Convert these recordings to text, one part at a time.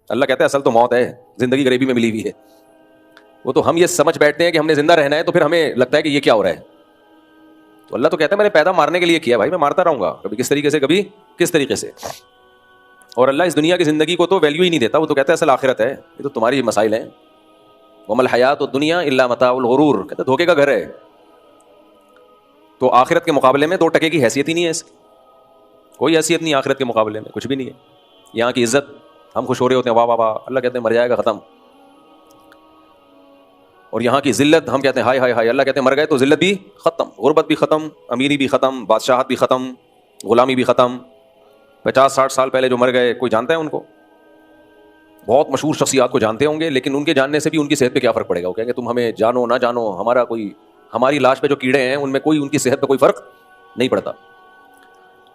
اللہ کہتا ہے اصل تو موت ہے، زندگی غریبی میں ملی ہوئی ہے. وہ تو ہم یہ سمجھ بیٹھتے ہیں کہ ہم نے زندہ رہنا ہے، تو پھر ہمیں لگتا ہے کہ یہ کیا ہو رہا ہے. تو اللہ تو کہتا ہے میں نے پیدا مارنے کے لیے کیا بھائی، میں مارتا رہوں گا، کبھی کس طریقے سے کبھی کس طریقے سے. اور اللہ اس دنیا کی زندگی کو تو ویلیو ہی نہیں دیتا، وہ تو کہتا ہے اصل آخرت ہے، یہ تو تمہاری مسائل ہیں. وما الحیات الدنیا الا متاع الغرور، کہتا ہے دھوکے کا گھر ہے. تو آخرت کے مقابلے میں 2 ٹکے کی حیثیت ہی نہیں ہے، اس کوئی حیثیت نہیں آخرت کے مقابلے میں، کچھ بھی نہیں ہے. یہاں کی عزت ہم خوش ہو رہے ہوتے ہیں، واہ واہ واہ، اللہ کہتے ہیں مر جائے گا ختم. اور یہاں کی ذلت ہم کہتے ہیں ہائے ہائے ہائے، اللہ کہتے ہیں مر گئے تو ذلت بھی ختم، غربت بھی ختم، امیری بھی ختم، بادشاہت بھی ختم، غلامی بھی ختم. 50-60 سال پہلے جو مر گئے کوئی جانتا ہے ان کو؟ بہت مشہور شخصیات کو جانتے ہوں گے، لیکن ان کے جاننے سے بھی ان کی صحت پہ کیا فرق پڑے گا؟ وہ کہیں گے تم ہمیں جانو نہ جانو، ہماری لاش پہ جو کیڑے ہیں ان میں کوئی ان کی صحت پہ کوئی فرق نہیں پڑتا.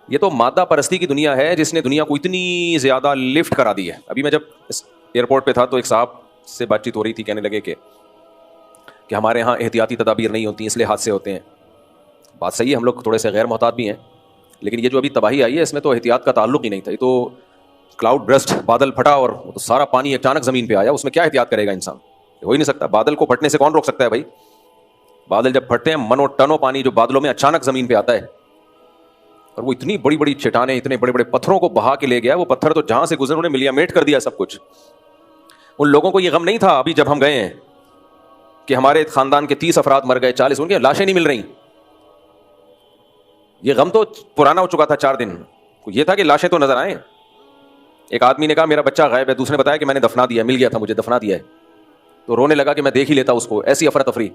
یہ تو مادہ پرستی کی دنیا ہے جس نے دنیا کو اتنی زیادہ لفٹ کرا دی ہے. ابھی میں جب اس ایئرپورٹ پہ تھا تو ایک صاحب سے بات چیت ہو رہی تھی، کہنے لگے کہ ہمارے ہاں احتیاطی تدابیر نہیں ہوتی اس لیے حادثے ہوتے ہیں. بات صحیح ہے، ہم لوگ تھوڑے سے غیر محتاط بھی ہیں، لیکن یہ جو ابھی تباہی آئی ہے اس میں تو احتیاط کا تعلق ہی نہیں تھا. یہ تو کلاؤڈ برسٹ، بادل پھٹا اور سارا پانی اچانک زمین پہ آیا، اس میں کیا احتیاط کرے گا انسان؟ ہو ہی نہیں سکتا. بادل کو پھٹنے سے کون روک سکتا ہے بھائی؟ بادل جب پھٹتے ہیں منو ٹنوں پانی جو بادلوں میں اچانک زمین پہ آتا ہے، اور وہ اتنی بڑی بڑی چٹانیں، اتنے بڑے بڑے پتھروں کو بہا کے لے گیا. وہ پتھر تو جہاں سے گزر انہیں ملیا میٹ کر دیا سب کچھ. ان لوگوں کو یہ غم نہیں تھا ابھی جب ہم گئے ہیں کہ ہمارے خاندان کے 30 افراد مر گئے، 40 ان کی لاشیں نہیں مل رہی. یہ غم تو پرانا ہو چکا تھا 4 دن. یہ تھا کہ لاشیں تو نظر آئیں. ایک آدمی نے کہا میرا بچہ غائب ہے، دوسرے نے بتایا کہ میں نے دفنا دیا، مل گیا تھا مجھے، دفنا دیا ہے. تو رونے لگا کہ میں دیکھ ہی لیتا اس کو. ایسی افراتفری.